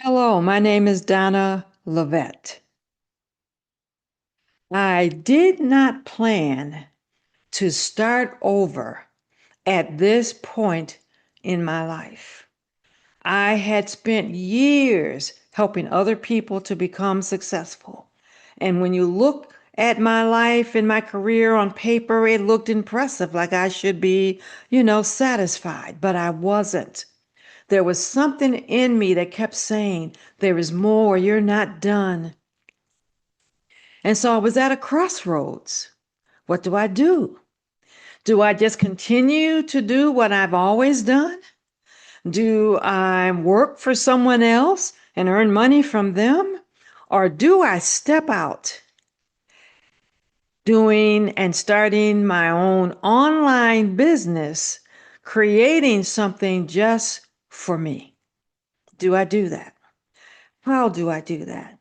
Hello, my name is Donna Lavette. I did not plan to start over at this point in my life. I had spent years helping other people to become successful. And when you look at my life and my career on paper, it looked impressive, like I should be, satisfied, but I wasn't. There was something in me that kept saying, there is more, you're not done. And so I was at a crossroads. What do I do? Do I just continue to do what I've always done? Do I work for someone else and earn money from them? Or do I step out doing and starting my own online business, creating something just for me? Do I do that? How do I do that?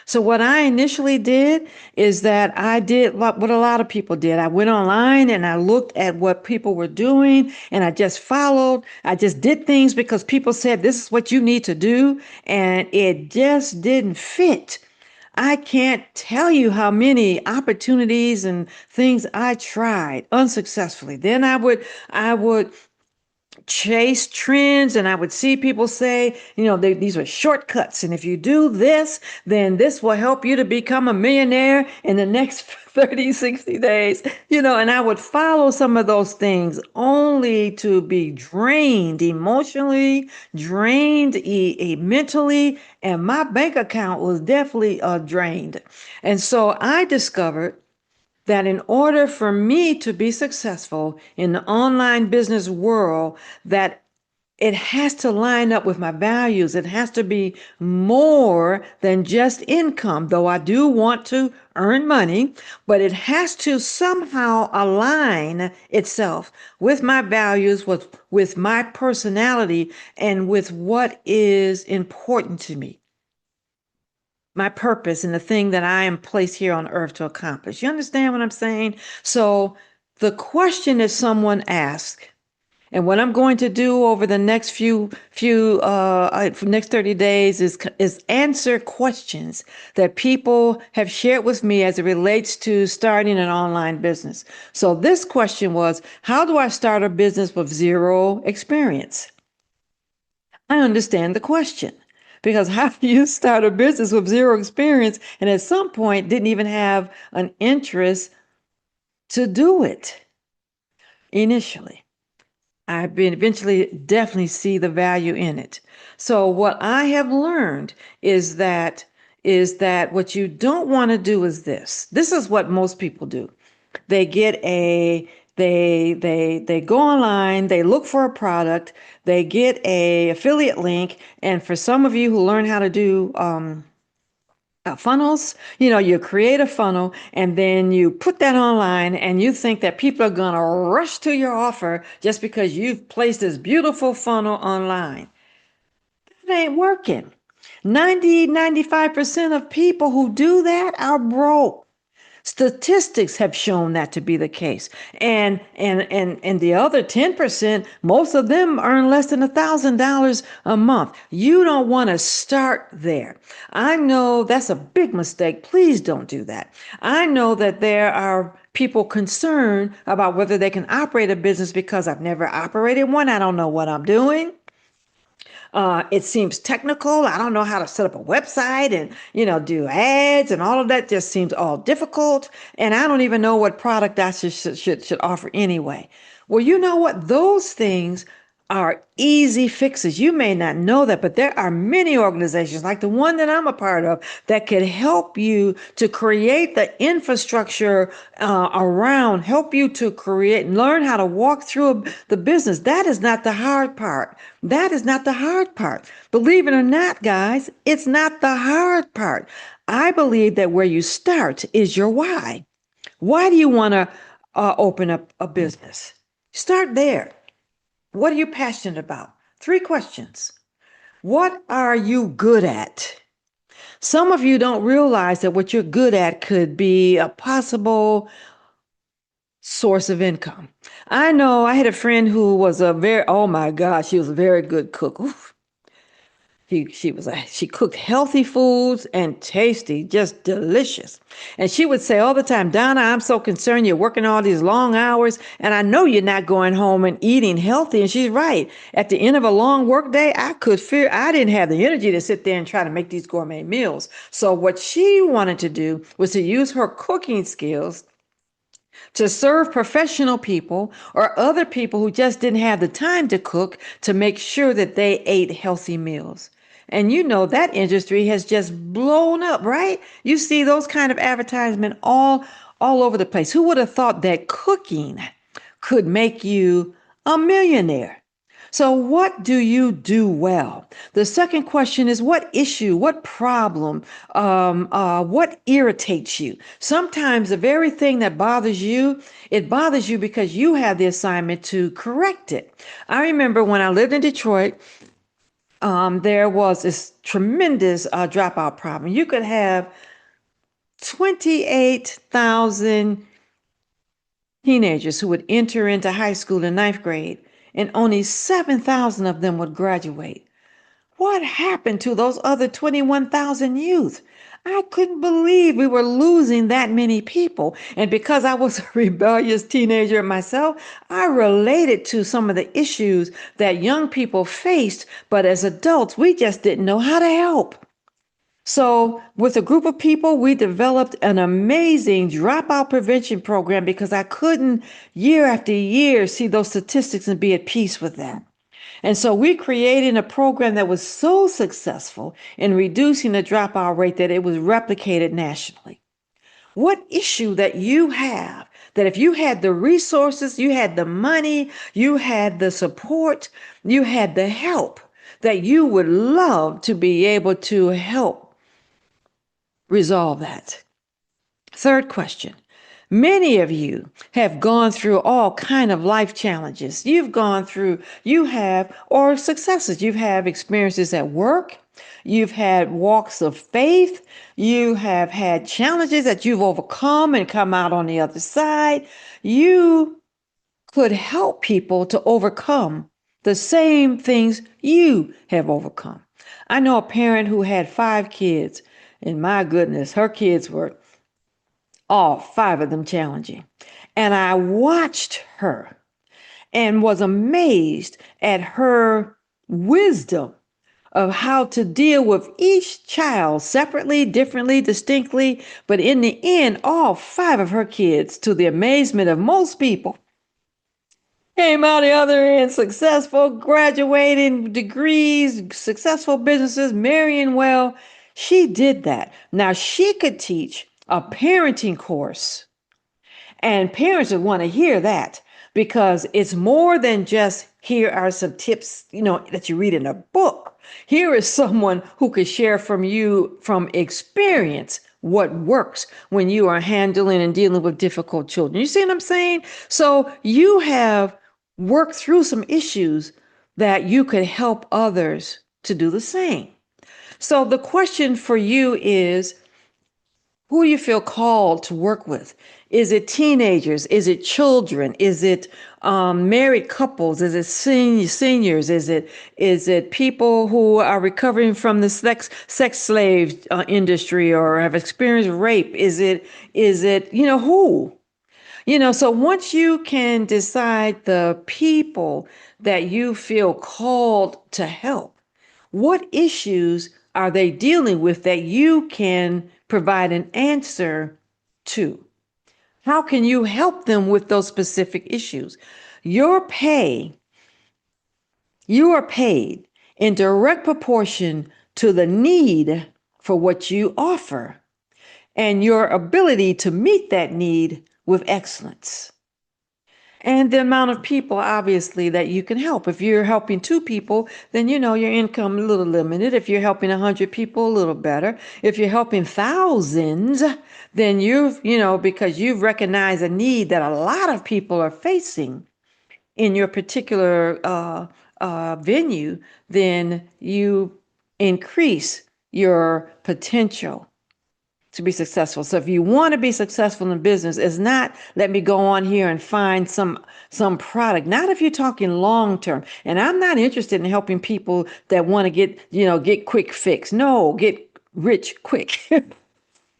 So what I initially did is that I did what a lot of people did. I went online and I looked at what people were doing and I just followed. I just did things because people said this is what you need to do, and it just didn't fit. I can't tell you how many opportunities and things I tried unsuccessfully. Then I would chase trends, and I would see people say, these are shortcuts. And if you do this, then this will help you to become a millionaire in the next 30, 60 days, and I would follow some of those things only to be drained emotionally, drained mentally, and my bank account was definitely drained. And so I discovered that in order for me to be successful in the online business world, that it has to line up with my values. It has to be more than just income, though I do want to earn money, but it has to somehow align itself with my values, with my personality, and with what is important to me, my purpose and the thing that I am placed here on earth to accomplish. You understand what I'm saying? So the question that someone asked, and what I'm going to do over the next next 30 days is answer questions that people have shared with me as it relates to starting an online business. So this question was, how do I start a business with zero experience? I understand the question, because how do you start a business with zero experience and at some point didn't even have an interest to do it initially? I've been eventually definitely see the value in it. So what I have learned is that what you don't want to do is this. This is what most people do. They get a they go online, they look for a product, they get a affiliate link, and for some of you who learn how to do funnels, you create a funnel and then you put that online and you think that people are going to rush to your offer just because you've placed this beautiful funnel online. It ain't working. 95% of people who do that are broke. Statistics have shown that to be the case. And the other 10%, most of them earn less than $1,000 a month. You don't want to start there. I know that's a big mistake. Please don't do that. I know that there are people concerned about whether they can operate a business because I've never operated one. I don't know what I'm doing. It seems technical. I don't know how to set up a website and, do ads, and all of that just seems all difficult. And I don't even know what product I should offer anyway. Well, you know what? Those things are easy fixes. You may not know that, but there are many organizations like the one that I'm a part of that can help you to create the infrastructure around, help you to create and learn how to walk through the business. That is not the hard part. That is not the hard part. Believe it or not, guys, it's not the hard part. I believe that where you start is your why. Why do you want to open up a business? Start there. What are you passionate about? 3 questions. What are you good at? Some of you don't realize that what you're good at could be a possible source of income. I know I had a friend who was oh my gosh, she was a very good cook. Oof. She cooked healthy foods and tasty, just delicious. And she would say all the time, Donna, I'm so concerned you're working all these long hours, and I know you're not going home and eating healthy. And she's right. At the end of a long work day, I could fear I didn't have the energy to sit there and try to make these gourmet meals. So what she wanted to do was to use her cooking skills to serve professional people or other people who just didn't have the time to cook to make sure that they ate healthy meals. And you know that industry has just blown up, right? You see those kind of advertisement all over the place. Who would have thought that cooking could make you a millionaire? So, what do you do well? The second question is what issue, what problem, what irritates you? Sometimes the very thing that bothers you, it bothers you because you have the assignment to correct it. I remember when I lived in Detroit, there was this tremendous dropout problem. You could have 28,000 teenagers who would enter into high school in ninth grade, and only 7,000 of them would graduate. What happened to those other 21,000 youth? I couldn't believe we were losing that many people. And because I was a rebellious teenager myself, I related to some of the issues that young people faced, but as adults, we just didn't know how to help. So, with a group of people, we developed an amazing dropout prevention program because I couldn't, year after year, see those statistics and be at peace with that. And so we created a program that was so successful in reducing the dropout rate that it was replicated nationally. What issue that you have that if you had the resources, you had the money, you had the support, you had the help, that you would love to be able to help resolve that? Third question. Many of you have gone through all kind of life challenges. You have, or successes. You have experiences at work. You've had walks of faith. You have had challenges that you've overcome and come out on the other side. You could help people to overcome the same things you have overcome. I know a parent who had 5 kids, and my goodness, her kids were all 5 of them challenging. And I watched her and was amazed at her wisdom of how to deal with each child separately, differently, distinctly. But in the end, all 5 of her kids, to the amazement of most people, came out the other end successful, graduating degrees, successful businesses, marrying well. She did that. Now she could teach a parenting course, and parents would want to hear that because it's more than just here are some tips, that you read in a book. Here is someone who could share from you from experience what works when you are handling and dealing with difficult children. You see what I'm saying? So you have worked through some issues that you could help others to do the same. So the question for you is, who do you feel called to work with? Is it teenagers? Is it children? Is it married couples? Is it seniors? Is it people who are recovering from the sex slave industry or have experienced rape? Is it who? So once you can decide the people that you feel called to help, what issues are they dealing with that you can provide an answer to? How can you help them with those specific issues? Your pay, you are paid in direct proportion to the need for what you offer and your ability to meet that need with excellence. And the amount of people, obviously, that you can help. If you're helping 2 people, then your income a little limited. If you're helping 100 people, a little better. If you're helping thousands, then because you've recognized a need that a lot of people are facing in your particular venue, then you increase your potential to be successful. So if you want to be successful in business, it's not let me go on here and find some product. Not if you're talking long term. And I'm not interested in helping people that want to get quick fix. No, get rich quick.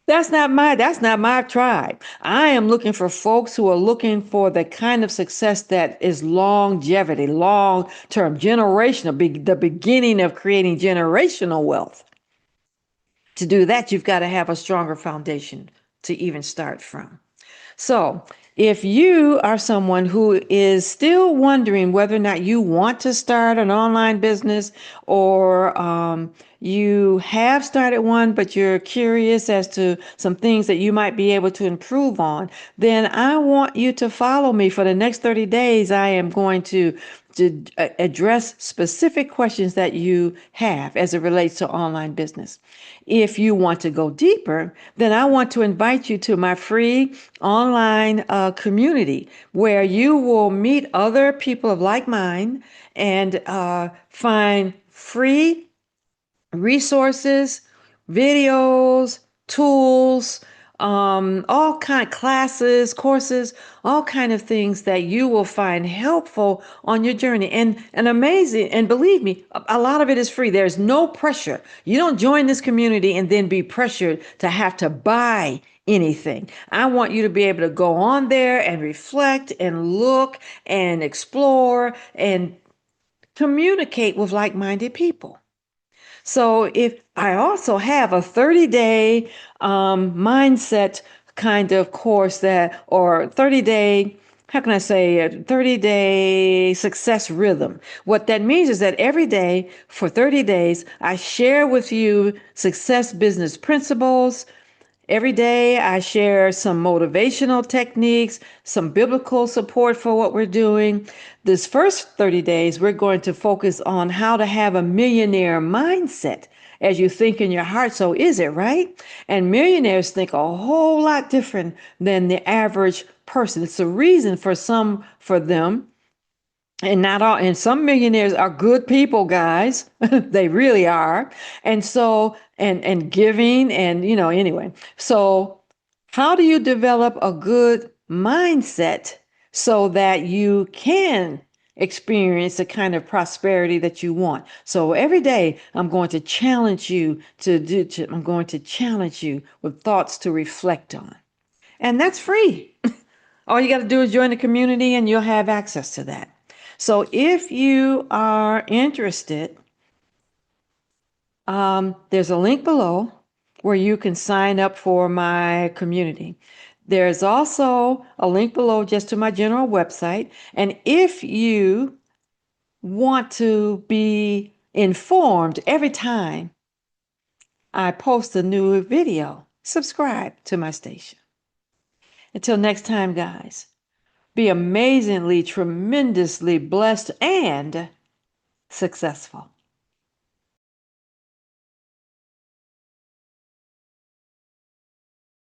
That's not my tribe. I am looking for folks who are looking for the kind of success that is longevity, long term, generational, the beginning of creating generational wealth. To do that, you've got to have a stronger foundation to even start from. So, if you are someone who is still wondering whether or not you want to start an online business, or you have started one, but you're curious as to some things that you might be able to improve on, then I want you to follow me for the next 30 days. I am going to address specific questions that you have as it relates to online business. If you want to go deeper, then I want to invite you to my free online community where you will meet other people of like mind and find free resources, videos, tools, all kind of classes, courses, all kind of things that you will find helpful on your journey. And amazing, and believe me, a lot of it is free. There's no pressure. You don't join this community and then be pressured to have to buy anything. I want you to be able to go on there and reflect and look and explore and communicate with like-minded people. So if I also have a 30-day mindset kind of course or 30-day, how can I say, a 30-day success rhythm. What that means is that every day for 30 days, I share with you success business principles. Every day, I share some motivational techniques, some biblical support for what we're doing. This first 30 days, we're going to focus on how to have a millionaire mindset. As you think in your heart, so is it, right? And millionaires think a whole lot different than the average person. It's a reason for them, and not all, and some millionaires are good people, guys. They really are. And so, and giving, and anyway. So how do you develop a good mindset so that you can experience the kind of prosperity that you want? So every day I'm going to challenge you I'm going to challenge you with thoughts to reflect on. And that's free. All you got to do is join the community and you'll have access to that. So if you are interested, there's a link below where you can sign up for my community. There's also a link below just to my general website. And if you want to be informed every time I post a new video, subscribe to my station. Until next time, guys. Be amazingly, tremendously blessed and successful.